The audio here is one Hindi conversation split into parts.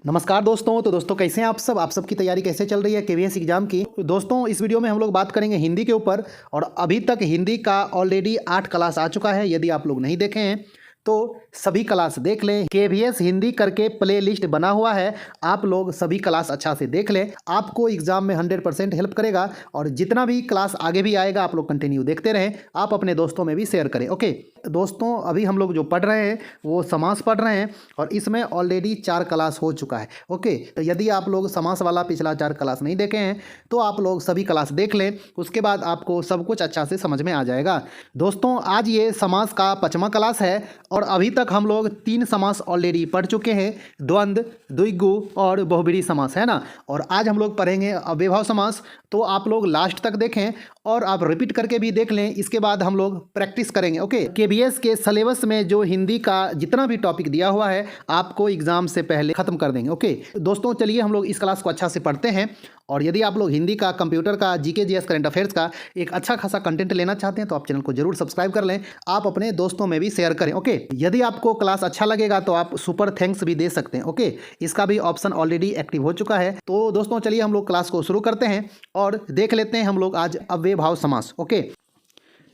नमस्कार दोस्तों। तो दोस्तों कैसे हैं आप सब की तैयारी कैसे चल रही है केवीएस एग्जाम की। दोस्तों इस वीडियो में हम लोग बात करेंगे हिंदी के ऊपर। और अभी तक हिंदी का ऑलरेडी 8 क्लास आ चुका है। यदि आप लोग नहीं देखे हैं तो सभी क्लास देख लें। केवीएस हिंदी करके प्ले लिस्ट बना हुआ है, आप लोग सभी क्लास अच्छा से देख लें। आपको एग्जाम में 100% हेल्प करेगा। और जितना भी क्लास आगे भी आएगा आप लोग कंटिन्यू देखते रहें। आप अपने दोस्तों में भी शेयर करें। ओके दोस्तों, अभी हम लोग जो पढ़ रहे हैं वो समास पढ़ रहे हैं और इसमें ऑलरेडी 4 क्लास हो चुका है। ओके, तो यदि आप लोग समास वाला पिछला 4 क्लास नहीं देखे हैं तो आप लोग सभी क्लास देख लें, उसके बाद आपको सब कुछ अच्छा से समझ में आ जाएगा। दोस्तों आज ये समास का 5वां क्लास है और अभी तक हम लोग 3 समास ऑलरेडी पढ़ चुके हैं, द्वंद्व, द्विगु और बहुब्रीहि समास, है ना। और आज हम लोग पढ़ेंगे अव्ययभाव समास। तो आप लोग लास्ट तक देखें और आप रिपीट करके भी देख लें, इसके बाद हम लोग प्रैक्टिस करेंगे। ओके, केवीएस के सिलेबस में जो हिंदी का जितना भी टॉपिक दिया हुआ है आपको एग्जाम से पहले खत्म कर देंगे। ओके दोस्तों, चलिए हम लोग इस क्लास को अच्छा से पढ़ते हैं। और यदि आप लोग हिंदी का, कंप्यूटर का, जीके जीएस, करंट अफेयर्स का एक अच्छा खासा कंटेंट लेना चाहते हैं तो आप चैनल को जरूर सब्सक्राइब कर लें, आप अपने दोस्तों में भी शेयर करें। ओके, यदि आपको क्लास अच्छा लगेगा तो आप सुपर थैंक्स भी दे सकते हैं। ओके, इसका भी ऑप्शन ऑलरेडी एक्टिव हो चुका है। तो दोस्तों चलिए हम लोग क्लास को शुरू करते हैं और देख लेते हैं हम लोग आज अव्ययभाव समास। ओके,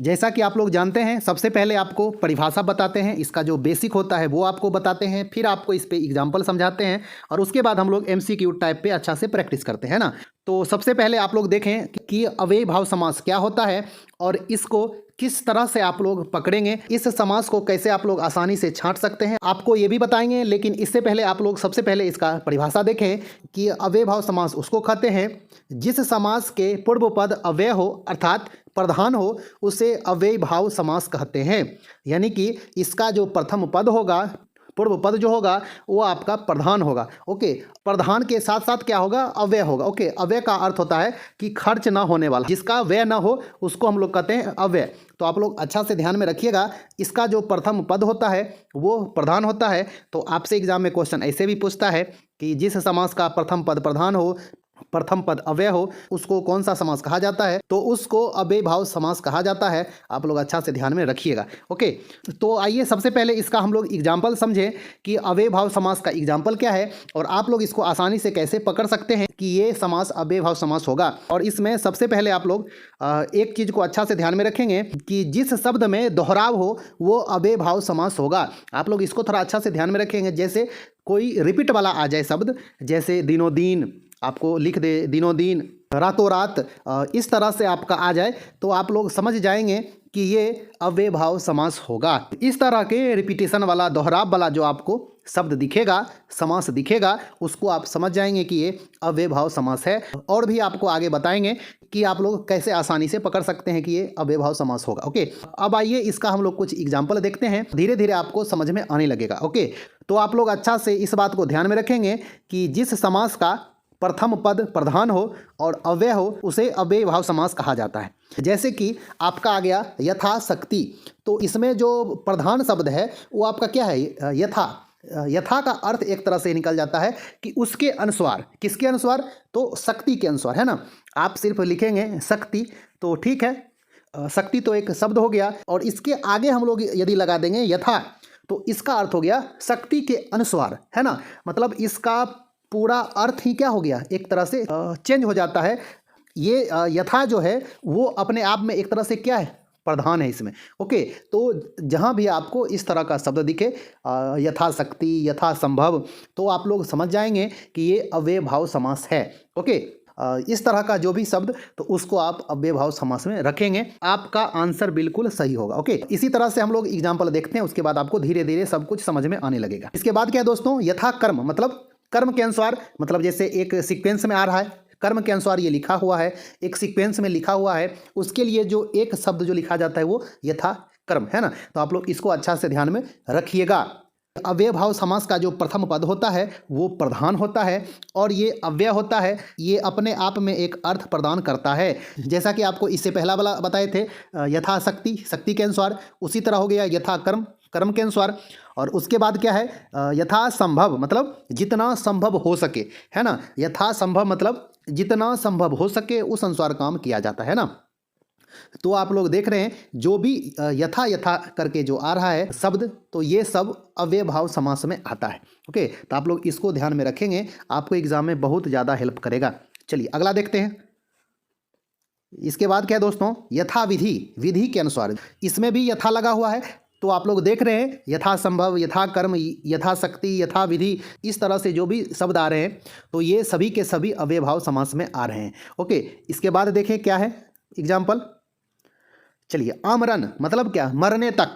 जैसा कि आप लोग जानते हैं सबसे पहले आपको परिभाषा बताते हैं, इसका जो बेसिक होता है वो आपको बताते हैं, फिर आपको इस पे एग्जाम्पल समझाते हैं और उसके बाद हम लोग एमसीक्यू टाइप पे अच्छा से प्रैक्टिस करते हैं ना। तो सबसे पहले आप लोग देखें कि अव्ययभाव समास क्या होता है और इसको किस तरह से आप लोग पकड़ेंगे, इस समास को कैसे आप लोग आसानी से छांट सकते हैं, आपको ये भी बताएंगे। लेकिन इससे पहले आप लोग सबसे पहले इसका परिभाषा देखें कि अव्ययभाव समास उसको कहते हैं जिस समास के पूर्व पद अव्यय हो अर्थात प्रधान हो उसे अव्ययभाव समास कहते हैं। यानी कि इसका जो प्रथम पद होगा, पूर्व पद जो होगा वो आपका प्रधान होगा। ओके, प्रधान के साथ साथ क्या होगा, अव्यय होगा। ओके, अव्यय का अर्थ होता है कि खर्च ना होने वाला, जिसका व्यय ना हो उसको हम लोग कहते हैं अव्यय। तो आप लोग अच्छा से ध्यान में रखिएगा, इसका जो प्रथम पद होता है वो प्रधान होता है। तो आपसे एग्जाम में क्वेश्चन ऐसे भी पूछता है कि जिस समास का प्रथम पद प्रधान हो, प्रथम पद अव्यय हो, उसको कौन सा समास कहा जाता है, तो उसको अव्ययभाव समास कहा जाता है। आप लोग अच्छा से ध्यान में रखिएगा। ओके, तो आइए सबसे पहले इसका हम लोग एग्जाम्पल समझें कि अव्ययभाव समास का एग्जाम्पल क्या है और आप लोग इसको आसानी से कैसे पकड़ सकते हैं कि ये समास अव्ययभाव समास होगा। और इसमें सबसे पहले आप लोग एक चीज़ को अच्छा से ध्यान में रखेंगे कि जिस शब्द में दोहराव हो वो अव्ययभाव समास होगा। आप लोग इसको थोड़ा अच्छा से ध्यान में रखेंगे। जैसे कोई रिपीट वाला आ जाए शब्द, जैसे दिनों दिन, आपको लिख दे दिनों दिन, रातों रात, इस तरह से आपका आ जाए तो आप लोग समझ जाएंगे कि ये अव्ययभाव समास होगा। इस तरह के रिपीटेशन वाला, दोहराव वाला जो आपको शब्द दिखेगा, समास दिखेगा, उसको आप समझ जाएंगे कि ये अव्ययभाव समास है। और भी आपको आगे बताएंगे कि आप लोग कैसे आसानी से पकड़ सकते हैं कि ये अव्ययभाव समास होगा। ओके, अब आइए इसका हम लोग कुछ एग्जाम्पल देखते हैं, धीरे धीरे आपको समझ में आने लगेगा। ओके, तो आप लोग अच्छा से इस बात को ध्यान में रखेंगे कि जिस समास का प्रथम पद प्रधान हो और अव्यय हो उसे अव्ययभाव समास कहा जाता है। जैसे कि आपका आ गया यथाशक्ति, तो इसमें जो प्रधान शब्द है वो आपका क्या है, यथा। यथा का अर्थ एक तरह से निकल जाता है कि उसके अनुसार, किसके अनुसार, तो शक्ति के अनुसार, है ना। आप सिर्फ लिखेंगे शक्ति तो ठीक है, शक्ति तो एक शब्द हो गया और इसके आगे हम लोग यदि लगा देंगे यथा तो इसका अर्थ हो गया शक्ति के अनुसार, है ना। मतलब इसका पूरा अर्थ ही क्या हो गया, एक तरह से चेंज हो जाता है। ये यथा जो है वो अपने आप में एक तरह से क्या है, प्रधान है इसमें। ओके, तो जहाँ भी आपको इस तरह का शब्द दिखे, यथाशक्ति, यथासंभव, तो आप लोग समझ जाएंगे कि ये अव्ययभाव समास है। ओके, इस तरह का जो भी शब्द तो उसको आप अव्ययभाव समास में रखेंगे, आपका आंसर बिल्कुल सही होगा। ओके, इसी तरह से हम लोग एग्जाम्पल देखते हैं, उसके बाद आपको धीरे धीरे सब कुछ समझ में आने लगेगा। इसके बाद क्या है दोस्तों, यथा कर्म, मतलब कर्म के अनुसार, मतलब जैसे एक सीक्वेंस में आ रहा है, कर्म के अनुसार ये लिखा हुआ है, एक सीक्वेंस में लिखा हुआ है, उसके लिए जो एक शब्द जो लिखा जाता है वो यथा कर्म, है ना। तो आप लोग इसको अच्छा से ध्यान में रखिएगा। अव्ययभाव समास का जो प्रथम पद होता है वो प्रधान होता है और ये अव्यय होता है, ये अपने आप में एक अर्थ प्रदान करता है। जैसा कि आपको इससे पहला वाला बताए थे, यथाशक्ति, शक्ति के अनुसार, उसी तरह हो गया यथा कर्म, कर्म के अनुसार। और उसके बाद क्या है, यथासंभव, मतलब जितना संभव हो सके, है ना। यथासंभव मतलब जितना संभव हो सके उस अनुसार काम किया जाता है ना। तो आप लोग देख रहे हैं जो भी यथा यथा करके जो आ रहा है शब्द, तो ये सब अव्ययभाव समास में आता है। ओके, तो आप लोग इसको ध्यान में रखेंगे, आपको एग्जाम में बहुत ज़्यादा हेल्प करेगा। चलिए अगला देखते हैं। इसके बाद क्या है दोस्तों, यथाविधि, विधि के अनुसार। इसमें भी यथा लगा हुआ है, तो आप लोग देख रहे हैं यथा संभव, यथा कर्म, यथा शक्ति, यथा विधि, इस तरह से जो भी शब्द आ रहे हैं तो ये सभी के सभी अव्ययभाव समास में आ रहे हैं। ओके, इसके बाद देखें क्या है एग्जाम्पल। चलिए, आमरण मतलब क्या, मरने तक।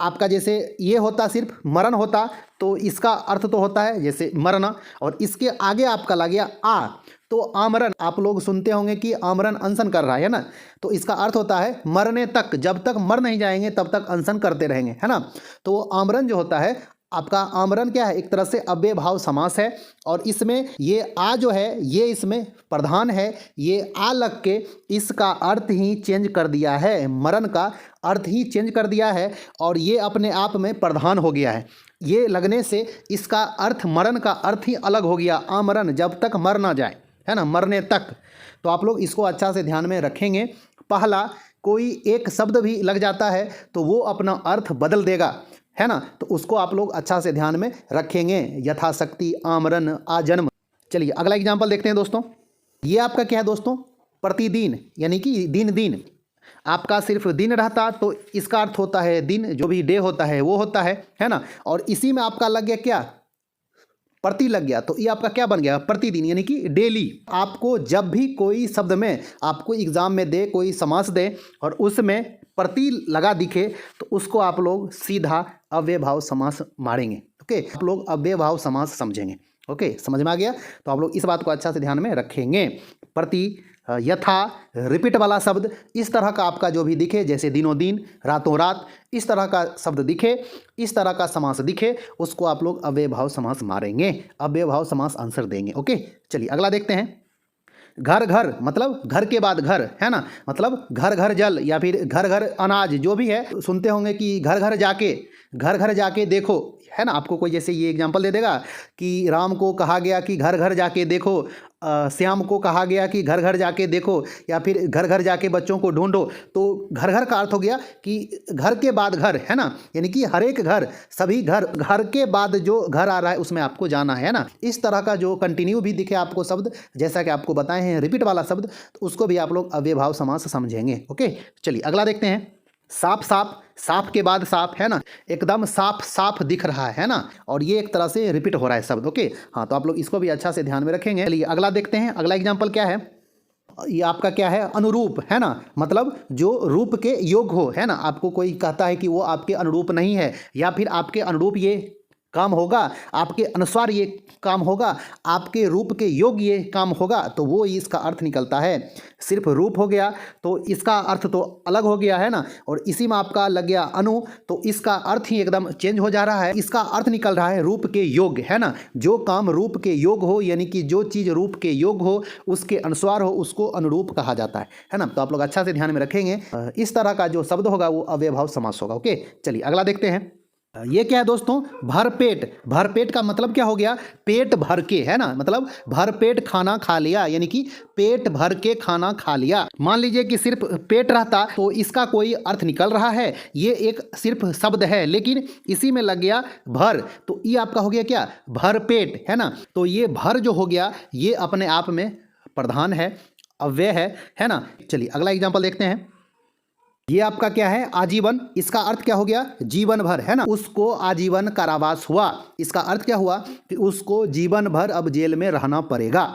आपका जैसे ये होता सिर्फ मरण होता तो इसका अर्थ तो होता है जैसे मरना, और इसके आगे आपका लग गया आ, तो आमरण। आप लोग सुनते होंगे कि आमरण अनशन कर रहा है ना, तो इसका अर्थ होता है मरने तक, जब तक मर नहीं जाएंगे तब तक अनशन करते रहेंगे, है ना। तो आमरण जो होता है आपका, आमरण क्या है, एक तरह से अव्ययभाव समास है, और इसमें ये आ जो है ये इसमें प्रधान है, ये आ लग के इसका अर्थ ही चेंज कर दिया है, मरण का अर्थ ही चेंज कर दिया है, और ये अपने आप में प्रधान हो गया है। ये लगने से इसका अर्थ, मरण का अर्थ ही अलग हो गया, आमरण, जब तक मर ना जाए, है ना, मरने तक। तो आप लोग इसको अच्छा से ध्यान में रखेंगे। पहला कोई एक शब्द भी लग जाता है तो वो अपना अर्थ बदल देगा, है ना, तो उसको आप लोग अच्छा से ध्यान में रखेंगे, यथाशक्ति, आमरण, आजन्म। चलिए अगला एग्जाम्पल देखते हैं दोस्तों। ये आपका क्या है दोस्तों, प्रतिदिन, यानी कि दिन दिन। आपका सिर्फ दिन रहता तो इसका अर्थ होता है दिन, जो भी डे होता है वो होता है ना, और इसी में आपका लग गया क्या, प्रति लग गया, तो ये आपका क्या बन गया, प्रतिदिन, यानी कि डेली। आपको जब भी कोई शब्द में आपको एग्जाम में दे, कोई समास दे और उसमें प्रति लगा दिखे, तो उसको आप लोग सीधा अव्ययभाव समास मारेंगे। ओके, आप लोग अव्ययभाव समास समझेंगे। ओके, समझ में आ गया। तो आप लोग इस बात को अच्छा से ध्यान में रखेंगे। प्रति, यथा, रिपीट वाला शब्द, इस तरह का आपका जो भी दिखे, जैसे दिनों दिन, रातों रात, इस तरह का शब्द दिखे, इस तरह का समास दिखे, उसको आप लोग अव्ययभाव समास मारेंगे, अव्ययभाव समास आंसर देंगे। ओके, चलिए अगला देखते हैं। घर घर मतलब घर के बाद घर, है ना, मतलब घर घर जल या फिर घर घर अनाज, जो भी है। सुनते होंगे कि घर घर जाके देखो, है ना। आपको कोई जैसे ये एग्जांपल दे देगा कि राम को कहा गया कि घर घर जाके देखो, श्याम को कहा गया कि घर घर जाके देखो, या फिर घर घर जाके बच्चों को ढूंढो। तो घर घर का अर्थ हो गया कि घर के बाद घर, है ना, यानी कि हर एक घर, सभी घर, घर के बाद जो घर आ रहा है उसमें आपको जाना है ना। इस तरह का जो कंटिन्यू भी दिखे आपको शब्द, जैसा कि आपको बताए हैं रिपीट वाला शब्द, तो उसको भी आप लोग अव्ययभाव समास समझेंगे। ओके, चलिए अगला देखते हैं। साफ साफ, साफ के बाद साफ, है ना, एकदम साफ साफ दिख रहा है ना, और ये एक तरह से रिपीट हो रहा है शब्द। ओके, हाँ, तो आप लोग इसको भी अच्छा से ध्यान में रखेंगे। चलिए अगला देखते हैं। अगला एग्जाम्पल क्या है, ये आपका क्या है, अनुरूप, है ना, मतलब जो रूप के योग हो, है ना। आपको कोई कहता है कि वो आपके अनुरूप नहीं है, या फिर आपके अनुरूप ये काम होगा, आपके अनुसार ये काम होगा, आपके रूप के योग ये काम होगा, तो वो इसका अर्थ निकलता है। सिर्फ रूप हो गया तो इसका अर्थ तो अलग हो गया, है ना, और इसी में आपका लग गया अनु, तो इसका अर्थ ही एकदम चेंज हो जा रहा है। इसका अर्थ निकल रहा है रूप के योग, है ना। जो काम रूप के योग हो, यानी कि जो चीज़ रूप के योग हो, उसके अनुसार हो, उसको अनुरूप कहा जाता है ना। तो आप लोग अच्छा से ध्यान में रखेंगे। इस तरह का जो शब्द होगा वो अव्ययभाव समास होगा। ओके, चलिए अगला देखते हैं। ये क्या है दोस्तों, भरपेट। भरपेट का मतलब क्या हो गया, पेट भर के, है ना, मतलब भरपेट खाना खा लिया, यानी कि पेट भर के खाना खा लिया। मान लीजिए कि सिर्फ पेट रहता तो इसका कोई अर्थ निकल रहा है, ये एक सिर्फ शब्द है, लेकिन इसी में लग गया भर, तो ये आपका हो गया क्या, भरपेट, है ना। तो ये भर जो हो गया ये अपने आप में प्रधान है, अव्यय है ना। चलिए अगला एग्जाम्पल देखते हैं। ये आपका क्या है, आजीवन। इसका अर्थ क्या हो गया, जीवन भर, है ना। उसको आजीवन कारावास हुआ। इसका अर्थ क्या हुआ कि उसको जीवन भर अब जेल में रहना पड़ेगा,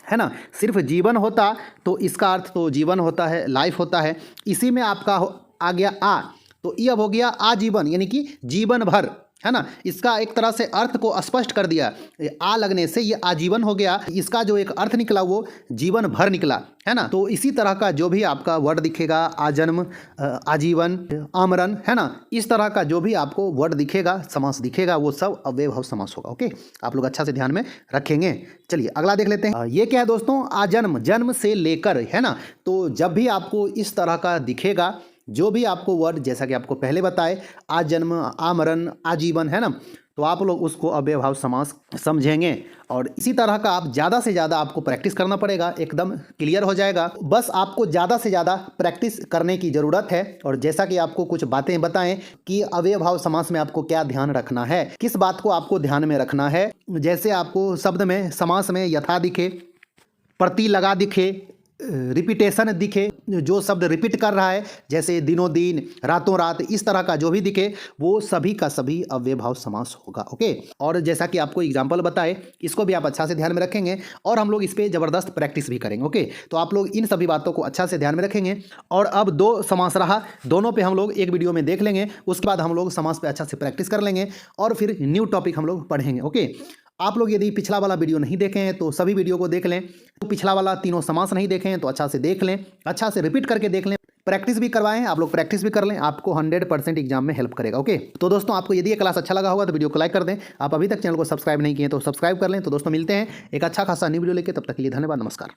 है ना। सिर्फ जीवन होता तो इसका अर्थ तो जीवन होता है, लाइफ होता है। इसी में आपका आ गया आ, तो ये अब हो गया आजीवन, यानी कि जीवन भर, है ना। इसका एक तरह से अर्थ को स्पष्ट कर दिया, आ लगने से ये आजीवन हो गया। इसका जो एक अर्थ निकला वो जीवन भर निकला, है ना। तो इसी तरह का जो भी आपका वर्ड दिखेगा, आजन्म, आजीवन, आमरण, है ना, इस तरह का जो भी आपको वर्ड दिखेगा, समास दिखेगा, वो सब अव्ययभाव समास होगा। ओके, आप लोग अच्छा से ध्यान में रखेंगे। चलिए अगला देख लेते हैं। ये क्या है दोस्तों, आजन्म, जन्म से लेकर, है ना। तो जब भी आपको इस तरह का दिखेगा जो भी आपको वर्ड, जैसा कि आपको पहले बताए, आजन्म, आमरण, आजीवन, है ना, तो आप लोग उसको अव्यय भाव समास समझेंगे। और इसी तरह का आप ज़्यादा से ज़्यादा आपको प्रैक्टिस करना पड़ेगा, एकदम क्लियर हो जाएगा। बस आपको ज़्यादा से ज़्यादा प्रैक्टिस करने की ज़रूरत है। और जैसा कि आपको कुछ बातें बताएं कि अव्यय भाव समास में आपको क्या ध्यान रखना है, किस बात को आपको ध्यान में रखना है। जैसे आपको शब्द में, समास में यथा दिखे, प्रति लगा दिखे, रिपीटेशन दिखे, जो शब्द रिपीट कर रहा है, जैसे दिनों दिन, रातों रात, इस तरह का जो भी दिखे, वो सभी का सभी अव्यय भाव समास होगा। ओके। और जैसा कि आपको एग्जांपल बताए, इसको भी आप अच्छा से ध्यान में रखेंगे और हम लोग इस पर ज़बरदस्त प्रैक्टिस भी करेंगे। ओके, तो आप लोग इन सभी बातों को अच्छा से ध्यान में रखेंगे। और अब 2 समास रहा, दोनों पे हम लोग एक वीडियो में देख लेंगे। उसके बाद हम लोग समास पे अच्छा से प्रैक्टिस कर लेंगे और फिर न्यू टॉपिक हम लोग पढ़ेंगे। ओके, आप लोग यदि पिछला वाला वीडियो नहीं देखे हैं तो सभी वीडियो को देख लें। तो पिछला वाला तीनों समास नहीं देखे हैं तो अच्छा से देख लें, अच्छा से रिपीट करके देख लें, प्रैक्टिस भी करवाएं। आप लोग प्रैक्टिस भी कर लें, आपको 100% एग्जाम में हेल्प करेगा। ओके, तो दोस्तों आपको यदि ये क्लास अच्छा लगा होगा तो वीडियो को लाइक कर दें। आप अभी तक चैनल को सब्सक्राइब नहीं किए तो सब्सक्राइब कर लें। तो दोस्तों मिलते हैं एक अच्छा खासा न्यू वीडियो लेके, तब तक के लिए धन्यवाद, नमस्कार।